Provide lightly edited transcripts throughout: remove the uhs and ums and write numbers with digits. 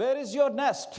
Where is your nest?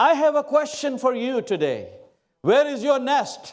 I have a question for you today. Where is your nest?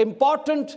important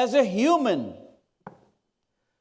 as a human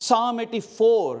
Psalm 84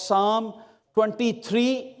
Psalm 23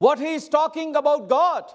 What he is talking about God.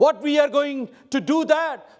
What we are going to do that?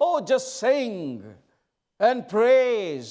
Oh, just sing and praise।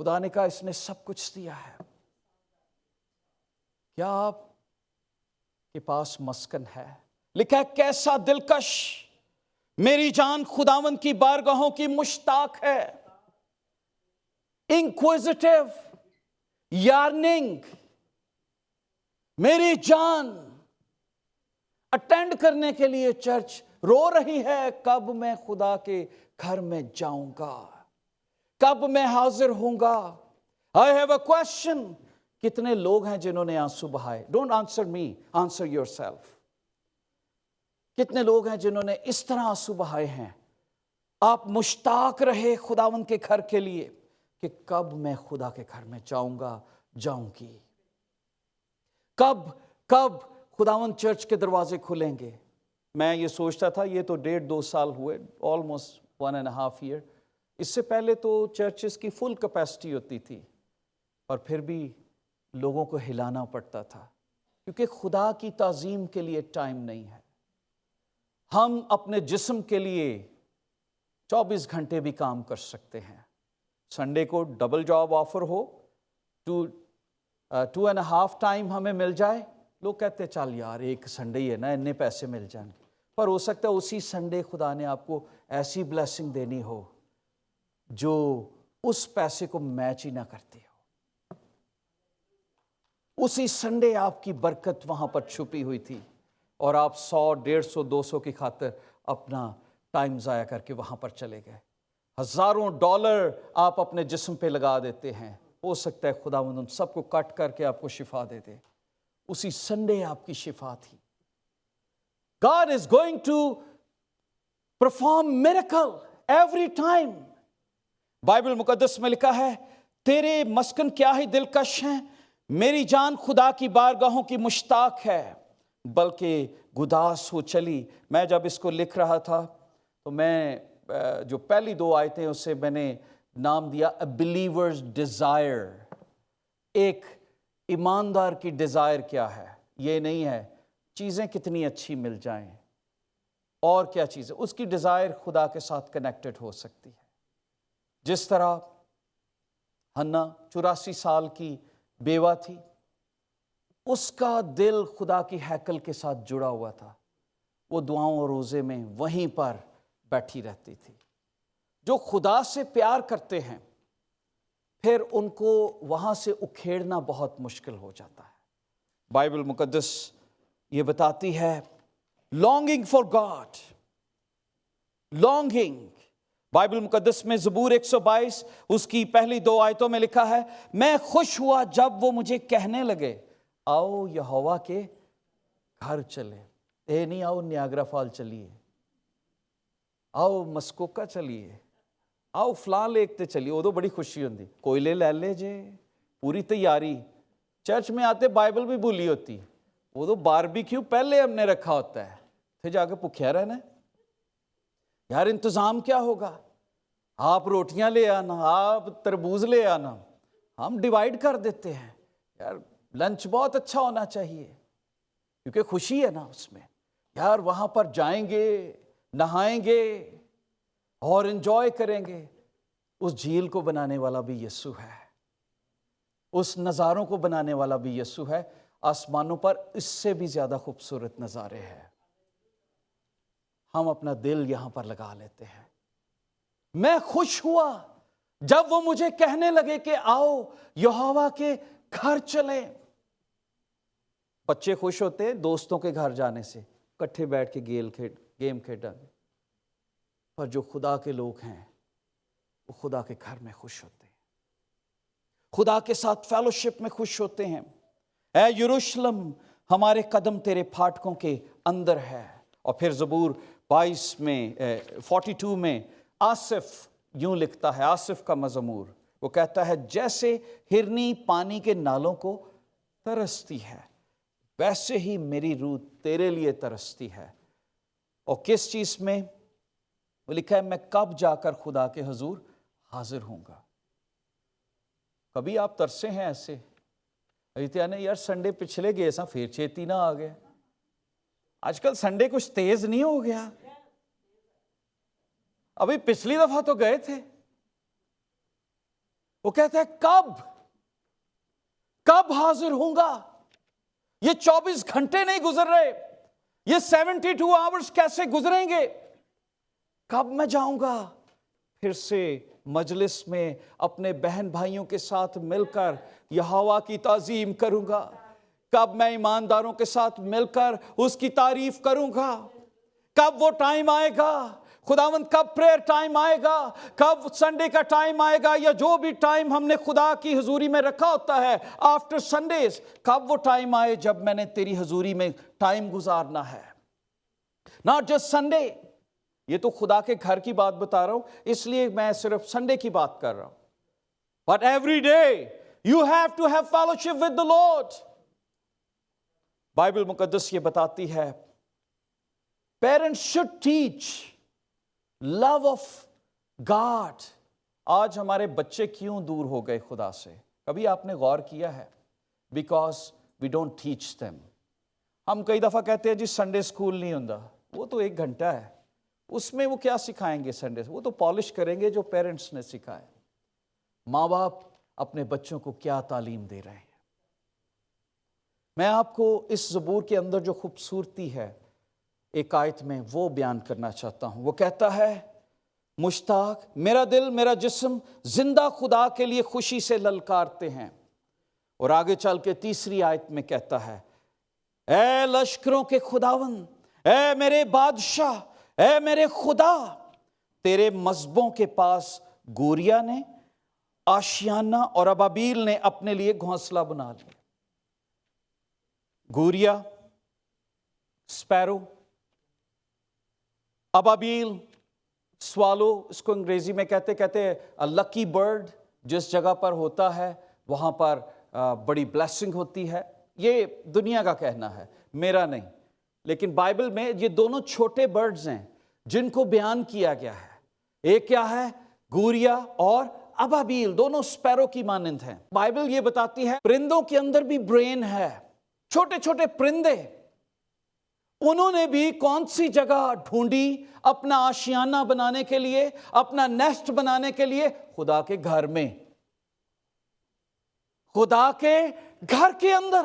خدا نے کہا اس نے سب کچھ دیا ہے، کیا آپ کے پاس مسکن ہے؟ لکھا ہے کیسا دلکش میری جان خداوند کی بارگاہوں کی مشتاق ہے، انکویزیٹو، یارننگ، میری جان اٹینڈ کرنے کے لیے چرچ رو رہی ہے، کب میں خدا کے گھر میں جاؤں گا، کب میں حاضر ہوں گا۔ I have a question، کتنے لوگ ہیں جنہوں نے آنسو بہائے؟ Don't answer me, answer yourself. کتنے لوگ ہیں جنہوں نے اس طرح آنسو بہائے ہیں؟ آپ مشتاق رہے خداوند کے گھر کے لیے کہ کب میں خدا کے گھر میں جاؤں گا، جاؤں گی، کب خداوند چرچ کے دروازے کھلیں گے۔ میں یہ سوچتا تھا، یہ تو 1.5-2 سال ہوئے، آلموسٹ 1.5 ایئر، اس سے پہلے تو چرچز کی فل کیپیسٹی ہوتی تھی اور پھر بھی لوگوں کو ہلانا پڑتا تھا، کیونکہ خدا کی تعظیم کے لیے ٹائم نہیں ہے۔ ہم اپنے جسم کے لیے 24 گھنٹے بھی کام کر سکتے ہیں۔ سنڈے کو ڈبل جاب آفر ہو، 2.5 ٹائم ہمیں مل جائے، لوگ کہتے ہیں چل یار ایک سنڈے ہی ہے نا، اتنے پیسے مل جائیں گے، پر ہو سکتا ہے اسی سنڈے خدا نے آپ کو ایسی بلیسنگ دینی ہو جو اس پیسے کو میچ ہی نہ کرتی ہو۔ اسی سنڈے آپ کی برکت وہاں پر چھپی ہوئی تھی اور آپ 100، 150، 200 کی خاطر اپنا ٹائم ضائع کر کے وہاں پر چلے گئے۔ ہزاروں ڈالر آپ اپنے جسم پہ لگا دیتے ہیں، ہو سکتا ہے خداوند ان سب کو کٹ کر کے آپ کو شفا دے دے۔ اسی سنڈے آپ کی شفا تھی۔ God is going to perform miracle every time۔ Bible مقدس میں لکھا ہے تیرے مسکن کیا ہی دلکش ہیں، میری جان خدا کی بارگاہوں کی مشتاق ہے، بلکہ گداس ہو چلی۔ میں جب اس کو لکھ رہا تھا تو میں جو پہلی 2 آیتیں اسے میں نے نام دیا A believer's desire۔ ایک ایماندار کی ڈیزائر کیا ہے؟ یہ نہیں ہے چیزیں کتنی اچھی مل جائیں اور کیا چیزیں، اس کی ڈیزائر خدا کے ساتھ کنیکٹڈ ہو سکتی ہے۔ جس طرح ہنا 84 سال کی بیوہ تھی، اس کا دل خدا کی ہیکل کے ساتھ جڑا ہوا تھا، وہ دعاؤں اور روزے میں وہیں پر بیٹھی رہتی تھی۔ جو خدا سے پیار کرتے ہیں پھر ان کو وہاں سے اکھیڑنا بہت مشکل ہو جاتا ہے۔ بائبل مقدس یہ بتاتی ہے longing for God، longing۔ Bible مقدس میں زبور 122 اس کی پہلی 2 آیتوں میں لکھا ہے میں خوش ہوا جب وہ مجھے کہنے لگے آؤ یہوہ کے گھر چلے۔ نہیں آؤ نیاگرا فال چلیے، آؤ مسکوکا چلیے، آؤ فلاں لیک تے چلیے، وہ تو بڑی خوشی ہوندی، کوئلے لے لے جے، پوری تیاری۔ چرچ میں آتے بائبل بھی بھولی ہوتی، وہ تو باربیکیو پہلے ہم نے رکھا ہوتا ہے، پھر جا کے بھوکیا رہنا ہے۔ یار انتظام کیا ہوگا؟ آپ روٹیاں لے آنا، آپ تربوز لے آنا، ہم ڈیوائیڈ کر دیتے ہیں۔ یار لنچ بہت اچھا ہونا چاہیے کیونکہ خوشی ہے نا اس میں، یار وہاں پر جائیں گے، نہائیں گے اور انجوائے کریں گے۔ اس جھیل کو بنانے والا بھی یسوع ہے، اس نظاروں کو بنانے والا بھی یسوع ہے۔ آسمانوں پر اس سے بھی زیادہ خوبصورت نظارے ہیں، ہم اپنا دل یہاں پر لگا لیتے ہیں۔ میں خوش ہوا جب وہ مجھے کہنے لگے کہ آؤ یہوہ کے گھر چلیں۔ بچے خوش ہوتے ہیں دوستوں کے گھر جانے سے، کٹھے بیٹھ کے گیم کھیلیں گے، پر جو خدا کے لوگ ہیں وہ خدا کے گھر میں خوش ہوتے ہیں، خدا کے ساتھ فیلوشپ میں خوش ہوتے ہیں۔ اے یروشلم ہمارے قدم تیرے پھاٹکوں کے اندر ہے۔ اور پھر زبور 42 میں آصف یوں لکھتا ہے، آصف کا مزمور، وہ کہتا ہے جیسے ہرنی پانی کے نالوں کو ترستی ہے ویسے ہی میری روح تیرے لیے ترستی ہے۔ اور کس چیز میں؟ وہ لکھا ہے میں کب جا کر خدا کے حضور حاضر ہوں گا۔ کبھی آپ ترسے ہیں ایسے؟ نے یار سنڈے پچھلے گئے سا پھر چیتی نہ آ گیا، آج کل سنڈے کچھ تیز نہیں ہو گیا، ابھی پچھلی دفعہ تو گئے تھے۔ وہ کہتا ہے کب حاضر ہوں گا؟ یہ 24 گھنٹے نہیں گزر رہے، یہ 72 آورز کیسے گزریں گے؟ کب میں جاؤں گا پھر سے مجلس میں اپنے بہن بھائیوں کے ساتھ مل کر یہوہ کی تعظیم کروں گا؟ کب میں ایمانداروں کے ساتھ مل کر اس کی تعریف کروں گا؟ کب وہ ٹائم آئے گا؟ خداوند کب پریئر ٹائم آئے گا؟ کب سنڈے کا ٹائم آئے گا؟ یا جو بھی ٹائم ہم نے خدا کی حضوری میں رکھا ہوتا ہے آفٹر سنڈیز، کب وہ ٹائم آئے جب میں نے تیری حضوری میں ٹائم گزارنا ہے؟ ناٹ جسٹ سنڈے، یہ تو خدا کے گھر کی بات بتا رہا ہوں، اس لیے میں صرف سنڈے کی بات کر رہا ہوں. But every day you have to have fellowship with the Lord. Bible مقدس یہ بتاتی ہے parents should teach love of God. آج ہمارے بچے کیوں دور ہو گئے خدا سے؟ کبھی آپ نے غور کیا ہے؟ Because we don't teach them. ہم کئی دفعہ کہتے ہیں جی سنڈے اسکول نہیں ہوندا، وہ تو 1 گھنٹہ ہے، اس میں وہ کیا سکھائیں گے سنڈے سے؟ وہ تو پالش کریں گے جو پیرنٹس نے سکھائے. ماں باپ اپنے بچوں کو کیا تعلیم دے رہے ہیں؟ میں آپ کو اس زبور کے اندر جو خوبصورتی ہے ایک آیت میں وہ بیان کرنا چاہتا ہوں. وہ کہتا ہے مشتاق میرا دل میرا جسم زندہ خدا کے لیے خوشی سے للکارتے ہیں. اور آگے چل کے تیسری آیت میں کہتا ہے اے لشکروں کے خداوند، اے میرے بادشاہ، اے میرے خدا، تیرے مذہبوں کے پاس گوریا نے، آشیانہ اور ابابیل نے اپنے لیے گھونسلہ بنا لیا. گوریا، سپیرو، ابابیل، سوالو، اس کو انگریزی میں کہتے لکی برڈ. جس جگہ پر ہوتا ہے وہاں پر بڑی بلیسنگ ہوتی ہے. یہ دنیا کا کہنا ہے، میرا نہیں. لیکن بائبل میں یہ دونوں چھوٹے برڈز ہیں جن کو بیان کیا گیا ہے. ایک کیا ہے؟ گوریا، اور ابابیل، دونوں سپیرو کی مانند ہیں. بائبل یہ بتاتی ہے پرندوں کے اندر بھی برین ہے. چھوٹے چھوٹے پرندے، انہوں نے بھی کون سی جگہ ڈھونڈی اپنا آشیانہ بنانے کے لیے، اپنا نیسٹ بنانے کے لیے؟ خدا کے گھر میں، خدا کے گھر کے اندر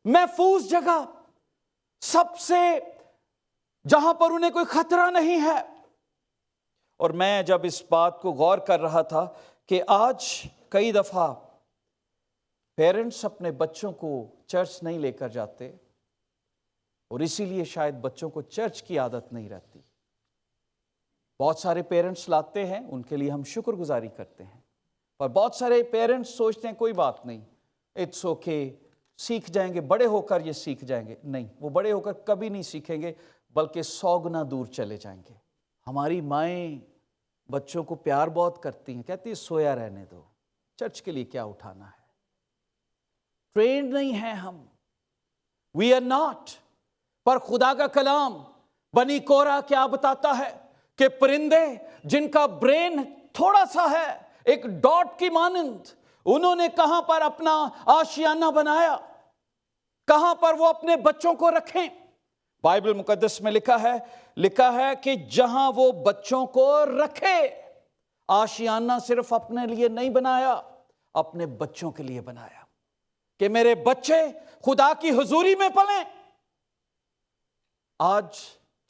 محفوظ جگہ، سب سے جہاں پر انہیں کوئی خطرہ نہیں ہے. اور میں جب اس بات کو غور کر رہا تھا کہ آج کئی دفعہ پیرنٹس اپنے بچوں کو چرچ نہیں لے کر جاتے، اور اسی لیے شاید بچوں کو چرچ کی عادت نہیں رہتی. بہت سارے پیرنٹس لاتے ہیں، ان کے لیے ہم شکر گزاری کرتے ہیں، پر بہت سارے پیرنٹس سوچتے ہیں کوئی بات نہیں، اٹس اوکے، سیکھ جائیں گے، بڑے ہو کر یہ سیکھ جائیں گے. نہیں، وہ بڑے ہو کر کبھی نہیں سیکھیں گے، بلکہ 100 گنا دور چلے جائیں گے. ہماری مائیں بچوں کو پیار بہت کرتی ہیں، کہتی ہیں سویا رہنے دو، چرچ کے لیے کیا اٹھانا ہے. ٹرینڈ نہیں ہیں ہم، وی آر ناٹ. پر خدا کا کلام بنی کورہ کیا بتاتا ہے کہ پرندے جن کا برین تھوڑا سا ہے، ایک ڈاٹ کی مانند، انہوں نے کہاں پر اپنا آشیانہ بنایا، کہاں پر وہ اپنے بچوں کو رکھیں. بائبل مقدس میں لکھا ہے کہ جہاں وہ بچوں کو رکھے. آشیانہ صرف اپنے لیے نہیں بنایا، اپنے بچوں کے لیے بنایا کہ میرے بچے خدا کی حضوری میں پلیں. آج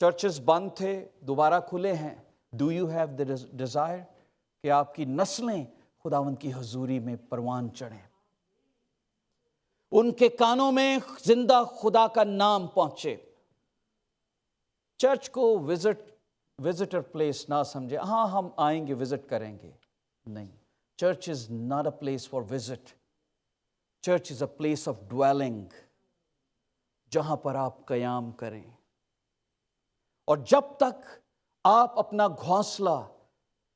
چرچز بند تھے، دوبارہ کھلے ہیں. Do you have the Dzire کہ آپ کی نسلیں خداوند کی حضوری میں پروان چڑھیں، ان کے کانوں میں زندہ خدا کا نام پہنچے. چرچ کو وزٹر پلیس نہ سمجھے، ہاں ہم آئیں گے وزٹ کریں گے. نہیں، church is not a place for visit. Church is a place of dwelling, جہاں پر آپ قیام کریں. اور جب تک آپ اپنا گھونسلہ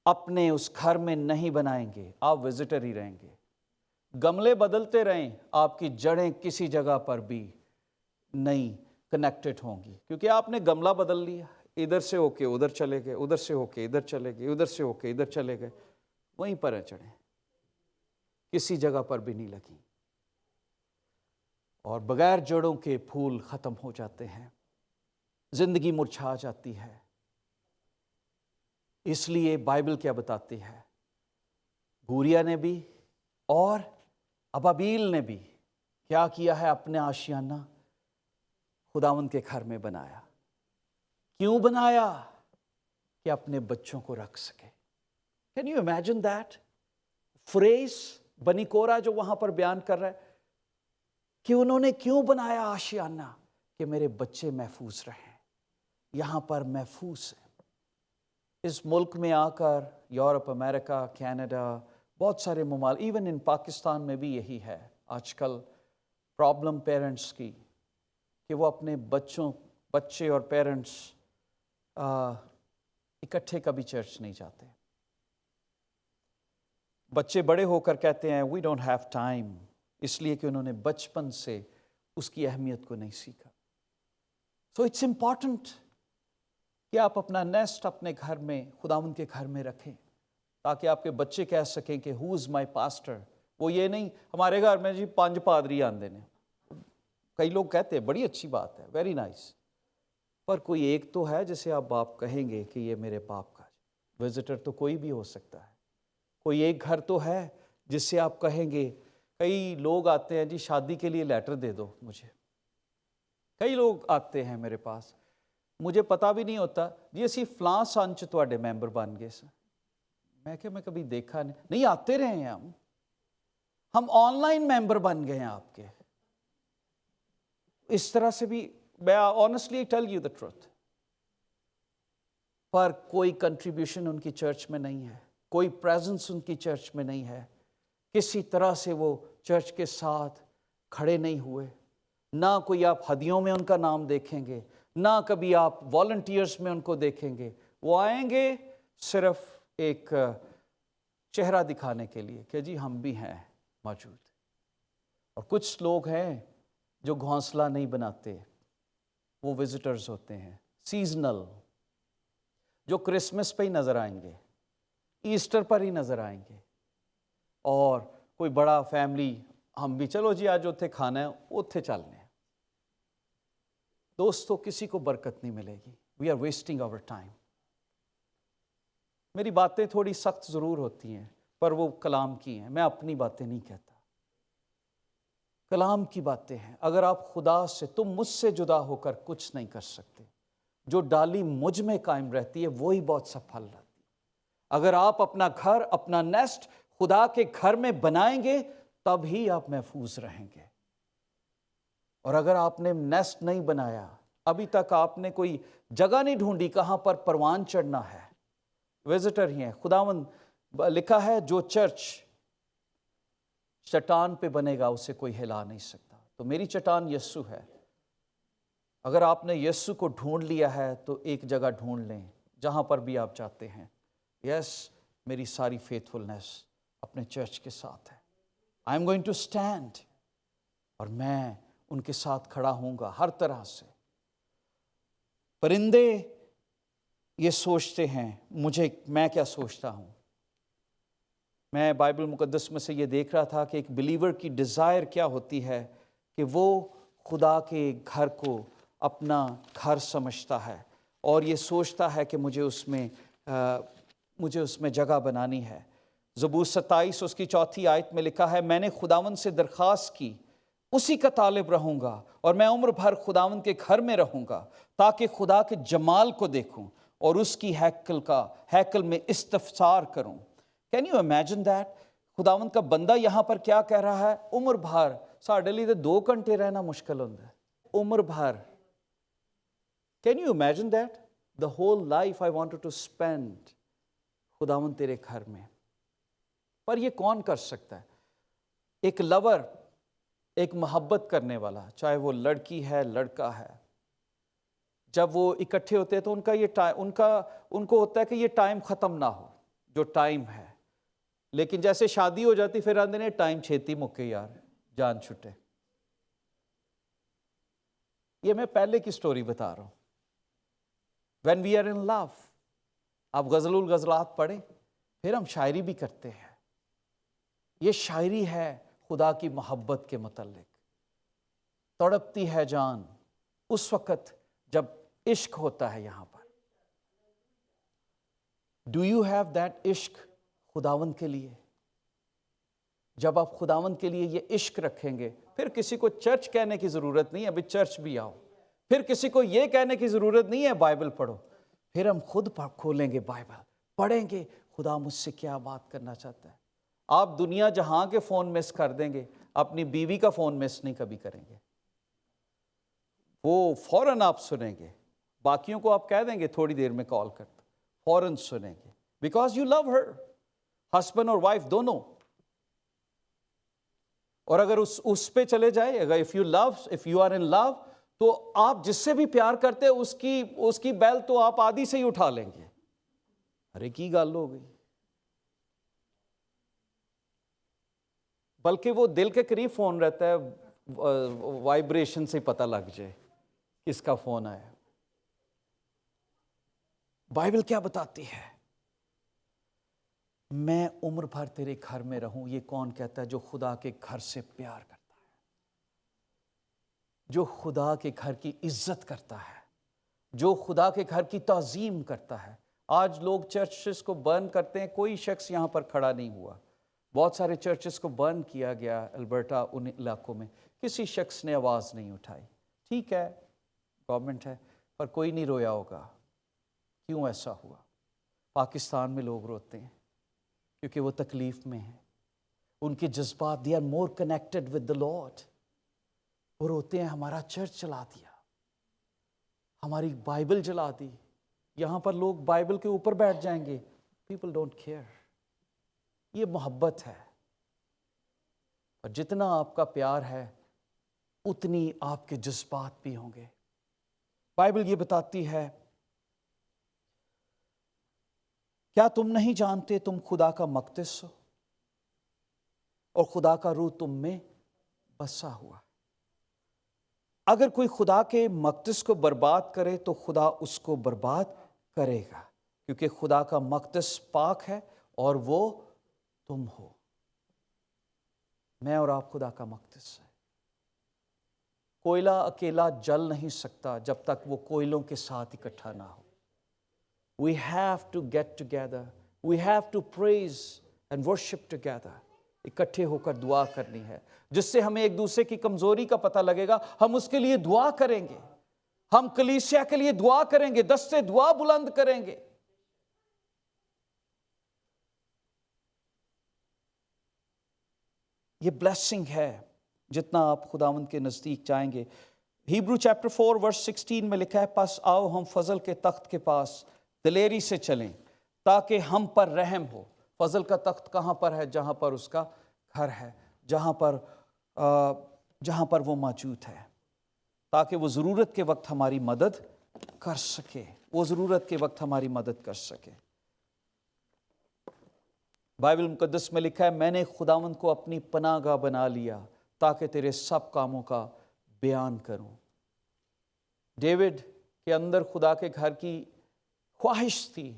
اپنے اس گھر میں نہیں بنائیں گے، آپ وزٹر ہی رہیں گے. گملے بدلتے رہیں، آپ کی جڑیں کسی جگہ پر بھی نہیں کنیکٹڈ ہوں گی، کیونکہ آپ نے گملہ بدل لیا. ادھر سے ہو کے ادھر چلے گئے، ادھر سے ہو کے ادھر چلے گئے، ادھر سے ہو کے ادھر چلے گئے، وہیں پر ہیں چڑھیں، کسی جگہ پر بھی نہیں لگی. اور بغیر جڑوں کے پھول ختم ہو جاتے ہیں، زندگی مرجھا جاتی ہے. اس لیے بائبل کیا بتاتی ہے؟ گوریا نے بھی اور ابابیل نے بھی کیا کیا ہے؟ اپنے آشیانہ خداوند کے گھر میں بنایا. کیوں بنایا؟ کہ اپنے بچوں کو رکھ سکے. Can you imagine that phrase بنی کورہ جو وہاں پر بیان کر رہا ہے کہ انہوں نے کیوں بنایا آشیانہ؟ کہ میرے بچے محفوظ رہیں، یہاں پر محفوظ ہیں. اس ملک میں آ کر یورپ، امریکہ، کینیڈا، بہت سارے ممالک، ایون ان پاکستان میں بھی یہی ہے آج کل پرابلم پیرنٹس کی، کہ وہ اپنے بچے اور پیرنٹس اکٹھے کبھی چرچ نہیں جاتے. بچے بڑے ہو کر کہتے ہیں وی ڈونٹ ہیو ٹائم، اس لیے کہ انہوں نے بچپن سے اس کی اہمیت کو نہیں سیکھا. سو اٹس امپورٹنٹ کہ آپ اپنا نیسٹ اپنے گھر میں، خداوند کے گھر میں رکھیں، تاکہ آپ کے بچے کہہ سکیں کہ ہو از مائی پاسٹر. وہ یہ نہیں ہمارے گھر میں جی 5 پادری آندے نے. کئی لوگ کہتے ہیں بڑی اچھی بات ہے، ویری نائس، پر کوئی ایک تو ہے جسے آپ باپ کہیں گے کہ یہ میرے باپ کا. وزٹر تو کوئی بھی ہو سکتا ہے. کوئی ایک گھر تو ہے جس سے آپ کہیں گے. کئی لوگ آتے ہیں جی شادی کے لیے لیٹر دے دو مجھے. کئی لوگ آتے ہیں میرے پاس، مجھے پتا بھی نہیں ہوتا جی اسی فلاں سنچ تواڈے ممبر بن گئے سن. میں کہ میں کبھی دیکھا نہیں آتے رہے ہیں ہم آن لائن ممبر بن گئے ہیں آپ کے. اس طرح سے بھی میں honestly tell you the truth. پر کوئی کنٹریبیوشن ان کی چرچ میں نہیں ہے، کوئی پریزنس ان کی چرچ میں نہیں ہے. کسی طرح سے وہ چرچ کے ساتھ کھڑے نہیں ہوئے. نہ کوئی آپ ہدیوں میں ان کا نام دیکھیں گے، نہ کبھی آپ والنٹیئرز میں ان کو دیکھیں گے. وہ آئیں گے صرف ایک چہرہ دکھانے کے لیے کہ جی ہم بھی ہیں موجود. اور کچھ لوگ ہیں جو گھونسلہ نہیں بناتے، وہ وزٹرز ہوتے ہیں سیزنل، جو کرسمس پہ ہی نظر آئیں گے، ایسٹر پر ہی نظر آئیں گے. اور کوئی بڑا فیملی ہم بھی چلو جی آج اتھے کھانا ہے اتھے چلنے ہیں. دوستو کسی کو برکت نہیں ملے گی. We are wasting our time. میری باتیں تھوڑی سخت ضرور ہوتی ہیں پر وہ کلام کی ہیں، میں اپنی باتیں نہیں کہتا، کلام کی باتیں ہیں. اگر آپ خدا سے، تم مجھ سے جدا ہو کر کچھ نہیں کر سکتے. جو ڈالی مجھ میں قائم رہتی ہے وہی بہت سا پھل لاتی. اگر آپ اپنا گھر، اپنا نیسٹ خدا کے گھر میں بنائیں گے تب ہی آپ محفوظ رہیں گے. اور اگر آپ نے نیسٹ نہیں بنایا، ابھی تک آپ نے کوئی جگہ نہیں ڈھونڈی کہاں پر پروان چڑھنا ہے، وزٹر ہی ہیں. خداوند لکھا ہے جو چرچ چٹان پہ بنے گا اسے کوئی ہلا نہیں سکتا. تو میری چٹان یسوع ہے. اگر آپ نے یسوع کو ڈھونڈ لیا ہے تو ایک جگہ ڈھونڈ لیں جہاں پر بھی آپ جاتے ہیں. یس میری ساری فیتھفلنس اپنے چرچ کے ساتھ ہے. I am going to stand, اور میں ان کے ساتھ کھڑا ہوں گا ہر طرح سے. پرندے یہ سوچتے ہیں میں کیا سوچتا ہوں. میں بائبل مقدس میں سے یہ دیکھ رہا تھا کہ ایک بلیور کی ڈیزائر کیا ہوتی ہے کہ وہ خدا کے گھر کو اپنا گھر سمجھتا ہے اور یہ سوچتا ہے کہ مجھے اس میں جگہ بنانی ہے. زبور 27 اس کی 4 آیت میں لکھا ہے میں نے خداوند سے درخواست کی، اسی کا طالب رہوں گا اور میں عمر بھر خداوند کے گھر میں رہوں گا تاکہ خدا کے جمال کو دیکھوں اور اس کی ہیکل میں استفسار کروں. Can you imagine that? خداوند کا بندہ یہاں پر کیا کہہ رہا ہے؟ عمر بھر ساڈے لیے 2 گھنٹے رہنا مشکل ہوتا ہے، عمر بھر. Can you imagine that? The whole life I wanted to spend خداوند تیرے گھر میں. پر یہ کون کر سکتا ہے؟ ایک لور، ایک محبت کرنے والا، چاہے وہ لڑکی ہے لڑکا ہے، جب وہ اکٹھے ہوتے ہیں تو ان کو ہوتا ہے کہ یہ ٹائم ختم نہ ہو جو ٹائم ہے. لیکن جیسے شادی ہو جاتی پھر آندے نے ٹائم چھیتی مکے یار جان چھٹے. یہ میں پہلے کی سٹوری بتا رہا ہوں. when we are in love، آپ غزل الغزلات پڑھیں، پھر ہم شاعری بھی کرتے ہیں. یہ شاعری ہے خدا کی محبت کے متعلق. تڑپتی ہے جان اس وقت جب عشق ہوتا ہے. یہاں پر ڈو یو ہیو دیٹ عشق خداوند کے لیے؟ جب آپ خداوند کے لیے یہ عشق رکھیں گے، پھر کسی کو چرچ کہنے کی ضرورت نہیں ہے ابھی چرچ بھی آؤ، پھر کسی کو یہ کہنے کی ضرورت نہیں ہے بائبل پڑھو، پھر ہم خود کھولیں گے بائبل، پڑھیں گے خدا مجھ سے کیا بات کرنا چاہتا ہے۔ آپ دنیا جہاں کے فون مس کر دیں گے، اپنی بیوی کا فون مس نہیں کبھی کریں گے، وہ فوراً آپ سنیں گے، باقیوں کو آپ کہہ دیں گے تھوڑی دیر میں کال کرتا، فوراً سنیں گے، because you love her, husband اور وائف دونوں۔ اور اگر اس پہ چلے جائے، اگر if you are in love، تو آپ جس سے بھی پیار کرتے اس کی بیل تو آپ آدھی سے ہی اٹھا لیں گے، ارے کی گل ہو گئی، بلکہ وہ دل کے قریب فون رہتا ہے، وائبریشن سے پتہ لگ جائے کس کا فون آیا۔ بائبل کیا بتاتی ہے؟ میں عمر بھر تیرے گھر میں رہوں، یہ کون کہتا ہے؟ جو خدا کے گھر سے پیار کرتا ہے، جو خدا کے گھر کی عزت کرتا ہے، جو خدا کے گھر کی تعظیم کرتا ہے۔ آج لوگ چرچز کو برن کرتے ہیں، کوئی شخص یہاں پر کھڑا نہیں ہوا، بہت سارے چرچز کو برن کیا گیا البرٹا، ان علاقوں میں کسی شخص نے آواز نہیں اٹھائی۔ ٹھیک ہے، گورنمنٹ ہے، پر کوئی نہیں رویا ہوگا۔ کیوں ایسا ہوا؟ پاکستان میں لوگ روتے ہیں کیونکہ وہ تکلیف میں ہیں، ان کے جذبات they are more connected with the Lord۔ وہ روتے ہیں ہمارا چرچ جلا دیا، ہماری بائبل جلا دی، یہاں پر لوگ بائبل کے اوپر بیٹھ جائیں گے۔ People don't care. یہ محبت ہے، اور جتنا آپ کا پیار ہے اتنی آپ کے جذبات بھی ہوں گے۔ بائبل یہ بتاتی ہے، کیا تم نہیں جانتے تم خدا کا مقدس ہو اور خدا کا روح تم میں بسا ہوا؟ اگر کوئی خدا کے مقدس کو برباد کرے تو خدا اس کو برباد کرے گا، کیونکہ خدا کا مقدس پاک ہے اور وہ تم ہو۔ میں اور آپ خدا کا مقدس ہے۔ کوئلہ اکیلا جل نہیں سکتا جب تک وہ کوئلوں کے ساتھ اکٹھا نہ ہو۔ We have to get together. We have to praise and worship together. اکٹھے ہو کر دعا کرنی ہے، جس سے ہمیں ایک دوسرے کی کمزوری کا پتہ لگے گا، ہم اس کے لیے دعا کریں گے، ہم کلیسیا کے لیے دعا کریں گے، دستے دعا بلند کریں گے۔ یہ بلیسنگ ہے جتنا آپ خداوند کے نزدیک جائیں گے۔ ہیبرو چیپٹر 4 ورس 16 میں لکھا ہے، پس آؤ ہم فضل کے تخت کے پاس دلیری سے چلیں تاکہ ہم پر رحم ہو۔ فضل کا تخت کہاں پر ہے؟ جہاں پر اس کا گھر ہے، جہاں پر وہ موجود ہے، تاکہ وہ ضرورت کے وقت ہماری مدد کر سکے، وہ ضرورت کے وقت ہماری مدد کر سکے۔ بائبل مقدس میں لکھا ہے، میں نے خداوند کو اپنی پناہ گاہ بنا لیا تاکہ تیرے سب کاموں کا بیان کروں۔ ڈیوڈ کے اندر خدا کے گھر کی خواہش تھی،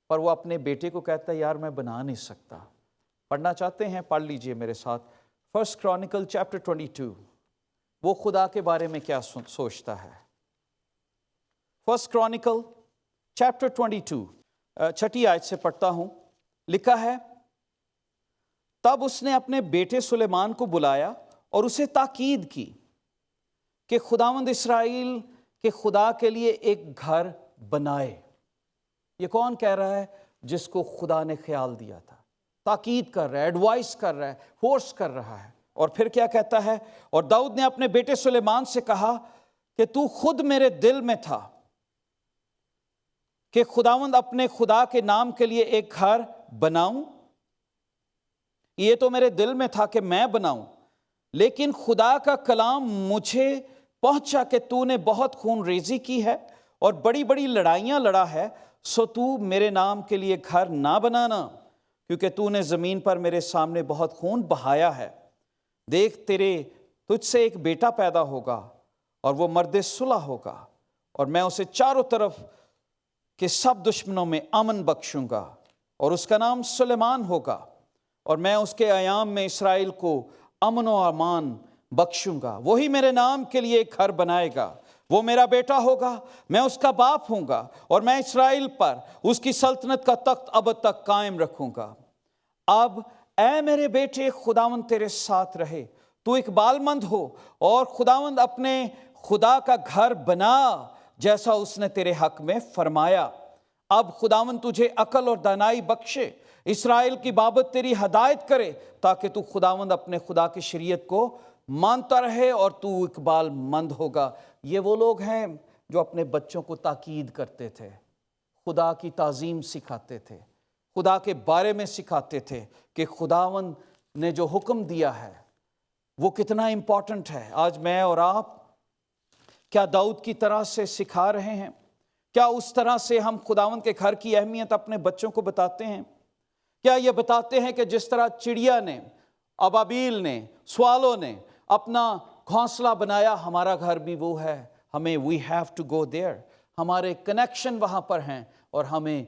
پر وہ اپنے بیٹے کو کہتا ہے، یار میں بنا نہیں سکتا۔ پڑھنا چاہتے ہیں؟ پڑھ لیجئے میرے ساتھ 1 کرونیکل چیپٹر 22، وہ خدا کے بارے میں کیا سوچتا ہے۔ 1 کرونیکل چیپٹر 22 چھٹی آیت سے پڑھتا ہوں۔ لکھا ہے، تب اس نے اپنے بیٹے سلیمان کو بلایا اور اسے تاکید کی کہ خداوند اسرائیل کے خدا کے لیے ایک گھر بنائے۔ یہ کون کہہ رہا ہے؟ جس کو خدا نے خیال دیا تھا، تاکید کر رہا ہے، ایڈوائس کر رہا ہے، فورس کر رہا ہے۔ اور پھر کیا کہتا ہے؟ اور داؤد نے اپنے بیٹے سلیمان سے کہا کہ تو خود میرے دل میں تھا کہ خداوند اپنے خدا کے نام کے لیے ایک گھر بناؤں۔ یہ تو میرے دل میں تھا کہ میں بناؤں، لیکن خدا کا کلام مجھے پہنچا کہ تو نے بہت خون ریزی کی ہے اور بڑی بڑی لڑائیاں لڑا ہے، سو تو میرے نام کے لیے گھر نہ بنانا، کیونکہ تو نے زمین پر میرے سامنے بہت خون بہایا ہے۔ دیکھ تجھ سے ایک بیٹا پیدا ہوگا اور وہ مرد صلح ہوگا، اور میں اسے چاروں طرف کے سب دشمنوں میں امن بخشوں گا، اور اس کا نام سلیمان ہوگا، اور میں اس کے ایام میں اسرائیل کو امن و امان بخشوں گا۔ وہی میرے نام کے لیے ایک گھر بنائے گا، وہ میرا بیٹا ہوگا، میں اس کا باپ ہوں گا، اور میں اسرائیل پر اس کی سلطنت کا تخت ابد تک قائم رکھوں گا۔ اب اے میرے بیٹے خداوند تیرے ساتھ رہے، تو اقبال مند ہو اور خداوند اپنے خدا کا گھر بنا جیسا اس نے تیرے حق میں فرمایا۔ اب خداوند تجھے عقل اور دانائی بخشے، اسرائیل کی بابت تیری ہدایت کرے، تاکہ تو خداوند اپنے خدا کی شریعت کو مانتا رہے اور تو اقبال مند ہوگا۔ یہ وہ لوگ ہیں جو اپنے بچوں کو تاکید کرتے تھے، خدا کی تعظیم سکھاتے تھے، خدا کے بارے میں سکھاتے تھے کہ خداوند نے جو حکم دیا ہے وہ کتنا امپورٹنٹ ہے۔ آج میں اور آپ کیا داؤد کی طرح سے سکھا رہے ہیں؟ کیا اس طرح سے ہم خداوند کے گھر کی اہمیت اپنے بچوں کو بتاتے ہیں؟ کیا یہ بتاتے ہیں کہ جس طرح چڑیا نے، ابابیل نے، سوالوں نے اپنا گھونسلہ بنایا، ہمارا گھر بھی وہ ہے، ہمیں we have to go there، ہمارے کنیکشن وہاں پر ہیں اور ہمیں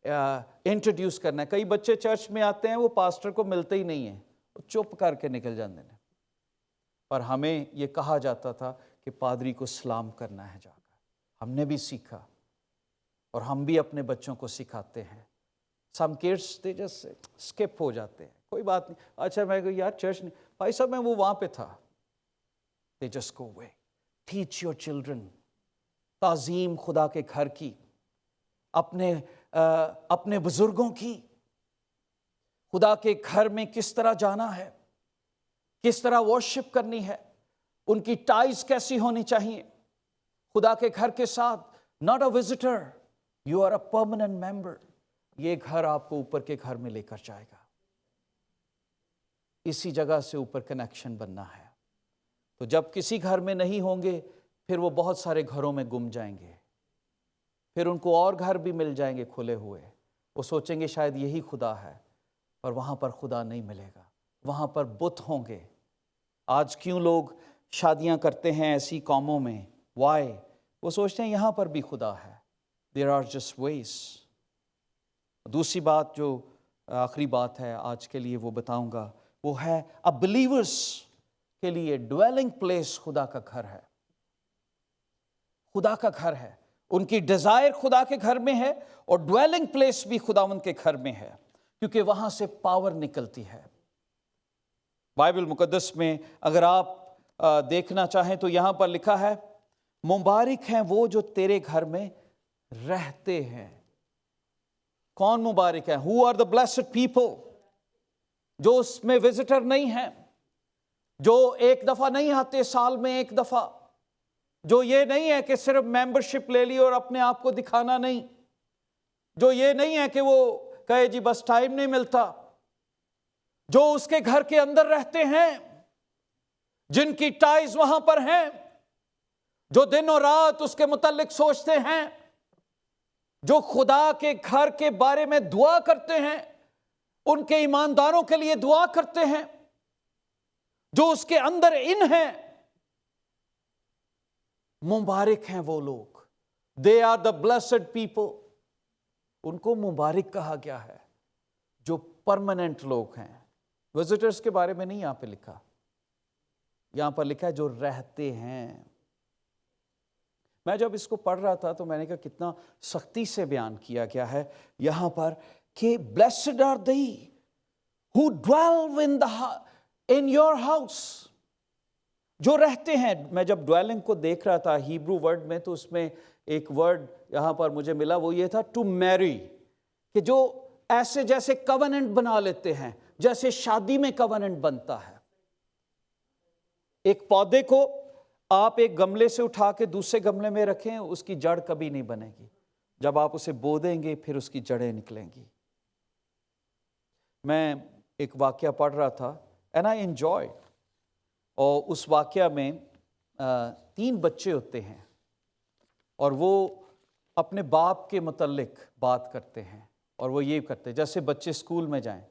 انٹروڈیوس کرنا ہے۔ کئی بچے چرچ میں آتے ہیں، وہ پاسٹر کو ملتے ہی نہیں ہیں، وہ چپ کر کے نکل جاتے ہیں، پر ہمیں یہ کہا جاتا تھا کہ پادری کو سلام کرنا ہے جا کر۔ ہم نے بھی سیکھا اور ہم بھی اپنے بچوں کو سکھاتے ہیں۔ سم کڈس they just skip ہو جاتے ہیں، کوئی بات نہیں، اچھا میں کہوں یار چرچ نہیں، بھائی صاحب میں وہ وہاں پہ تھا۔ they just go away۔ teach your children، تعظیم خدا کے گھر کی، اپنے بزرگوں کی، خدا کے گھر میں کس طرح جانا ہے، کس طرح ورشپ کرنی ہے، ان کی ٹائز کیسی ہونی چاہیے خدا کے گھر کے ساتھ۔ not a visitor، you are a permanent member۔ یہ گھر آپ کو اوپر کے گھر میں لے کر جائے گا، اسی جگہ سے اوپر کنیکشن بننا ہے۔ تو جب کسی گھر میں نہیں ہوں گے پھر وہ بہت سارے گھروں میں گم جائیں گے، پھر ان کو اور گھر بھی مل جائیں گے کھلے ہوئے، وہ سوچیں گے شاید یہی خدا ہے، پر وہاں پر خدا نہیں ملے گا، وہاں پر بت ہوں گے۔ آج کیوں لوگ شادیاں کرتے ہیں ایسی قوموں میں؟ why؟ وہ سوچتے ہیں یہاں پر بھی خدا ہے۔ there are just ways۔ دوسری بات جو آخری بات ہے آج کے لیے وہ بتاؤں گا، وہ ہے اب بلیورس کے لیے ڈویلنگ پلیس خدا کا گھر ہے۔ خدا کا گھر ہے، ان کی ڈیزائر خدا کے گھر میں ہے اور ڈویلنگ پلیس بھی خداوند کے گھر میں ہے، کیونکہ وہاں سے پاور نکلتی ہے۔ بائبل مقدس میں اگر آپ دیکھنا چاہیں تو یہاں پر لکھا ہے مبارک ہیں وہ جو تیرے گھر میں رہتے ہیں۔ کون مبارک ہے؟ who are the blessed people؟ جو اس میں وزٹر نہیں ہیں، جو ایک دفعہ نہیں آتے سال میں ایک دفعہ، جو یہ نہیں ہے کہ صرف ممبرشپ لے لی اور اپنے آپ کو دکھانا نہیں، جو یہ نہیں ہے کہ وہ کہے جی بس ٹائم نہیں ملتا، جو اس کے گھر کے اندر رہتے ہیں، جن کی ٹائز وہاں پر ہیں، جو دن اور رات اس کے متعلق سوچتے ہیں، جو خدا کے گھر کے بارے میں دعا کرتے ہیں، ان کے ایمانداروں کے لیے دعا کرتے ہیں، جو اس کے اندر ان ہیں، مبارک ہیں وہ لوگ۔ they are the blessed people۔ ان کو مبارک کہا گیا ہے جو پرماننٹ لوگ ہیں۔ وزٹرز کے بارے میں نہیں یہاں پہ لکھا، یہاں پر لکھا ہے جو رہتے ہیں۔ میں جب اس کو پڑھ رہا تھا تو میں نے کہا کتنا سختی سے بیان کیا گیا ہے یہاں پر کہ blessed are they who dwell in your house، جو رہتے ہیں۔ میں جب ڈویلنگ کو دیکھ رہا تھا ہیبرو ورڈ میں تو اس میں ایک ورڈ یہاں پر مجھے ملا، وہ یہ تھا ٹو میری، کہ جو ایسے جیسے کوننٹ بنا لیتے ہیں، جیسے شادی میں کوننٹ بنتا ہے۔ ایک پودے کو آپ ایک گملے سے اٹھا کے دوسرے گملے میں رکھیں، اس کی جڑ کبھی نہیں بنے گی، جب آپ اسے بو دیں گے پھر اس کی جڑیں نکلیں گی۔ میں ایک واقعہ پڑھ رہا تھا and I enjoy، اور اس واقعہ میں 3 بچے ہوتے ہیں اور وہ اپنے باپ کے متعلق بات کرتے ہیں، اور وہ یہ کرتے ہیں جیسے بچے اسکول میں جائیں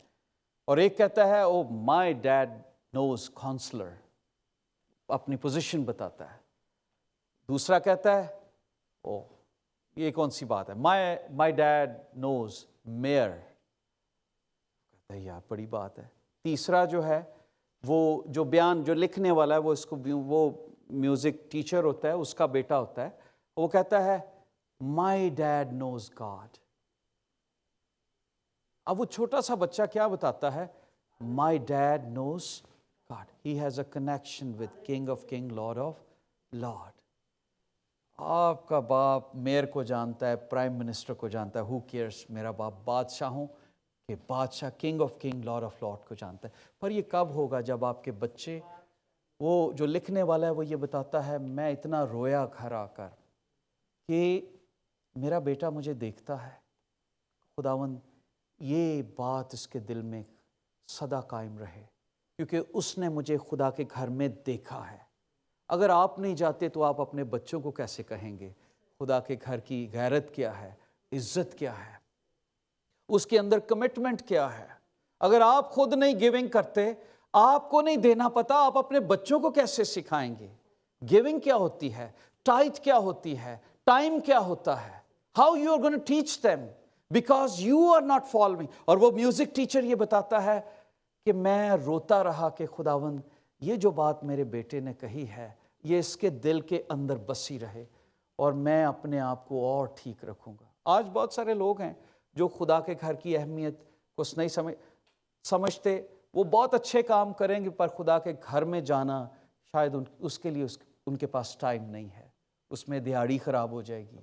اور ایک کہتا ہے او مائی ڈیڈ نوز کاؤنسلر، اپنی پوزیشن بتاتا ہے۔ دوسرا کہتا ہے او یہ کون سی بات ہے، مائی ڈیڈ نوز میئر، کہتا ہے یار بڑی بات ہے۔ تیسرا جو ہے وہ جو بیان جو لکھنے والا ہے وہ اس کو وہ میوزک ٹیچر ہوتا ہے، اس کا بیٹا ہوتا ہے، وہ کہتا ہے مائی ڈیڈ نوز گاڈ۔ اب وہ چھوٹا سا بچہ کیا بتاتا ہے؟ My dad knows God, he has a connection with King of King, Lord of Lord. آپ کا باپ میئر کو جانتا ہے, پرائم منسٹر کو جانتا ہے, ہو کیئرس, میرا باپ بادشاہوں کہ بادشاہ king of King Lord of lord کو جانتا ہے. پر یہ کب ہوگا؟ جب آپ کے بچے, وہ جو لکھنے والا ہے وہ یہ بتاتا ہے, میں اتنا رویا گھر آ کر کہ میرا بیٹا مجھے دیکھتا ہے, خداوند یہ بات اس کے دل میں سدا قائم رہے, کیونکہ اس نے مجھے خدا کے گھر میں دیکھا ہے. اگر آپ نہیں جاتے تو آپ اپنے بچوں کو کیسے کہیں گے خدا کے گھر کی غیرت کیا ہے, عزت کیا ہے, اس کے اندر کمٹمنٹ کیا ہے؟ اگر آپ خود نہیں گیونگ کرتے, آپ کو نہیں دینا پتا, آپ اپنے بچوں کو کیسے سکھائیں گے؟ گیونگ کیا ہوتی ہے, ٹائٹ کیا ہوتی ہے, ٹائم کیا ہوتا ہے. How you are gonna teach them because you are not following. اور وہ میوزک ٹیچر یہ بتاتا ہے کہ میں روتا رہا کہ خداوند یہ جو بات میرے بیٹے نے کہی ہے یہ اس کے دل کے اندر بسی رہے اور میں اپنے آپ کو اور ٹھیک رکھوں گا. آج بہت سارے لوگ ہیں جو خدا کے گھر کی اہمیت کو نہیں سمجھتے. وہ بہت اچھے کام کریں گے پر خدا کے گھر میں جانا شاید اس کے لیے ان کے پاس ٹائم نہیں ہے. اس میں دیہاڑی خراب ہو جائے گی,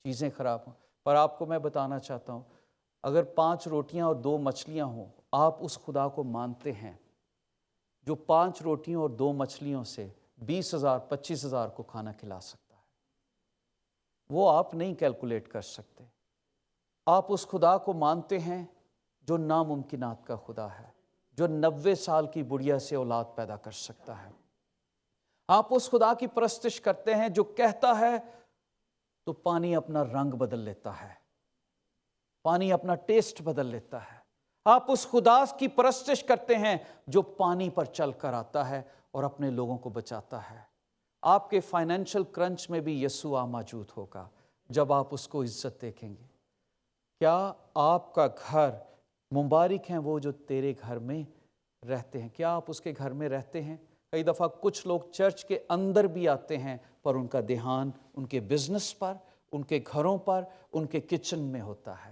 چیزیں خراب ہوں. پر آپ کو میں بتانا چاہتا ہوں, اگر 5 روٹیاں اور 2 مچھلیاں ہوں, آپ اس خدا کو مانتے ہیں جو 5 روٹیوں اور 2 مچھلیوں سے 20,000 25,000 کو کھانا کھلا سکتا ہے. وہ آپ نہیں کیلکولیٹ کر سکتے. آپ اس خدا کو مانتے ہیں جو ناممکنات کا خدا ہے, جو 90 سال کی بڑھیا سے اولاد پیدا کر سکتا ہے. آپ اس خدا کی پرستش کرتے ہیں جو کہتا ہے تو پانی اپنا رنگ بدل لیتا ہے, پانی اپنا ٹیسٹ بدل لیتا ہے. آپ اس خدا کی پرستش کرتے ہیں جو پانی پر چل کر آتا ہے اور اپنے لوگوں کو بچاتا ہے. آپ کے فائنینشل کرنچ میں بھی یسوع موجود ہوگا جب آپ اس کو عزت دیکھیں گے. کیا آپ کا گھر, مبارک ہیں وہ جو تیرے گھر میں رہتے ہیں, کیا آپ اس کے گھر میں رہتے ہیں؟ کئی دفعہ کچھ لوگ چرچ کے اندر بھی آتے ہیں پر ان کا دھیان ان کے بزنس پر, ان کے گھروں پر, ان کے کچن میں ہوتا ہے.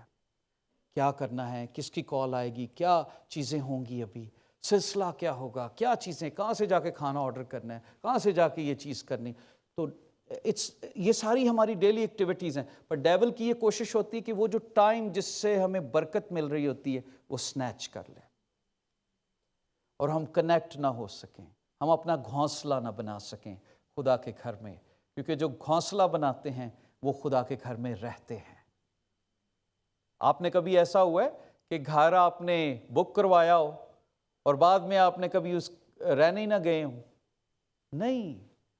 کیا کرنا ہے, کس کی کال آئے گی, کیا چیزیں ہوں گی, ابھی سلسلہ کیا ہوگا, کیا چیزیں, کہاں سے جا کے کھانا آرڈر کرنا ہے, کہاں سے جا کے یہ چیز کرنی. تو یہ ساری ہماری ڈیلی ایکٹیویٹیز ہیں. پر ڈیول کی یہ کوشش ہوتی ہے کہ وہ جو ٹائم جس سے ہمیں برکت مل رہی ہوتی ہے وہ سنیچ کر لیں اور ہم کنیکٹ نہ ہو سکیں, ہم اپنا گھونسلہ نہ بنا سکیں خدا کے گھر میں, کیونکہ جو گھونسلہ بناتے ہیں وہ خدا کے گھر میں رہتے ہیں. آپ نے کبھی ایسا ہوا ہے کہ گھر آپ نے بک کروایا ہو اور بعد میں آپ نے کبھی رہنے نہ گئے ہوں؟ نہیں,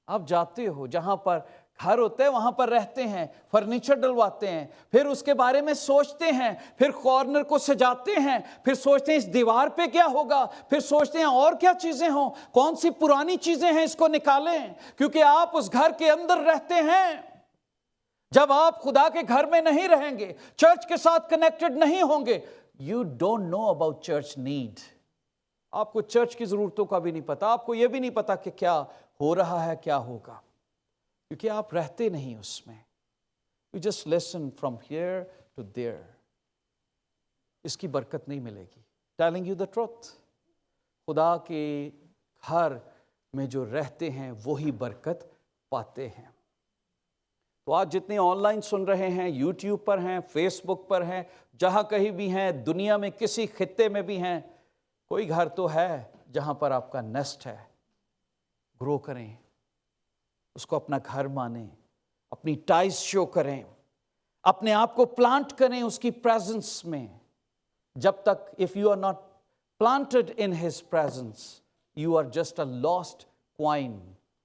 آپ جاتے ہو, جہاں پر گھر ہوتا ہے وہاں پر رہتے ہیں, فرنیچر ڈلواتے ہیں, پھر اس کے بارے میں سوچتے ہیں, پھر کارنر کو سجاتے ہیں, پھر سوچتے ہیں اس دیوار پہ کیا ہوگا, پھر سوچتے ہیں اور کیا چیزیں ہوں, کون سی پرانی چیزیں ہیں اس کو نکالیں, کیونکہ آپ اس گھر کے اندر رہتے ہیں. جب آپ خدا کے گھر میں نہیں رہیں گے, چرچ کے ساتھ کنیکٹڈ نہیں ہوں گے, you don't know about church need. آپ کو چرچ کی ضرورتوں کا بھی نہیں پتا, آپ کو یہ بھی نہیں پتا کہ کیا ہو رہا ہے, کیا ہوگا, کیونکہ آپ رہتے نہیں اس میں. You just listen from here to there. اس کی برکت نہیں ملے گی. Telling you the truth. خدا کے گھر میں جو رہتے ہیں وہی برکت پاتے ہیں. تو آج جتنے آن لائن سن رہے ہیں, یوٹیوب پر ہیں, فیس بک پر ہیں, جہاں کہیں بھی ہیں, دنیا میں کسی خطے میں بھی ہیں, کوئی گھر تو ہے جہاں پر آپ کا نیسٹ ہے. گرو کریں, اس کو اپنا گھر مانیں, اپنی ٹائز شو کریں, اپنے آپ کو پلانٹ کریں اس کی پریزنس میں. جب تک if you are not planted in his presence, you are just a lost coin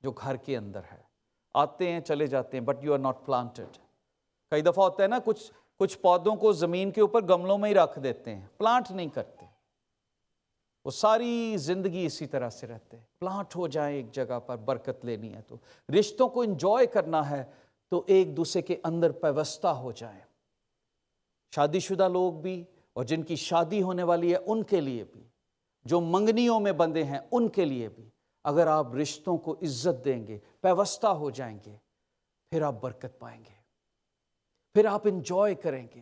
جو گھر کے اندر ہے. آتے ہیں چلے جاتے ہیں but you are not planted. کئی دفعہ ہوتا ہے نا, کچھ پودوں کو زمین کے اوپر گملوں میں ہی رکھ دیتے ہیں, پلانٹ نہیں کرتے, وہ ساری زندگی اسی طرح سے رہتے. پلانٹ ہو جائیں ایک جگہ پر, برکت لینی ہے تو, رشتوں کو انجوائے کرنا ہے تو ایک دوسرے کے اندر پیوستہ ہو جائیں. شادی شدہ لوگ بھی اور جن کی شادی ہونے والی ہے ان کے لیے بھی, جو منگنیوں میں بندھے ہیں ان کے لیے بھی, اگر آپ رشتوں کو عزت دیں گے, پیوستہ ہو جائیں گے, پھر آپ برکت پائیں گے, پھر آپ انجوائے کریں گے.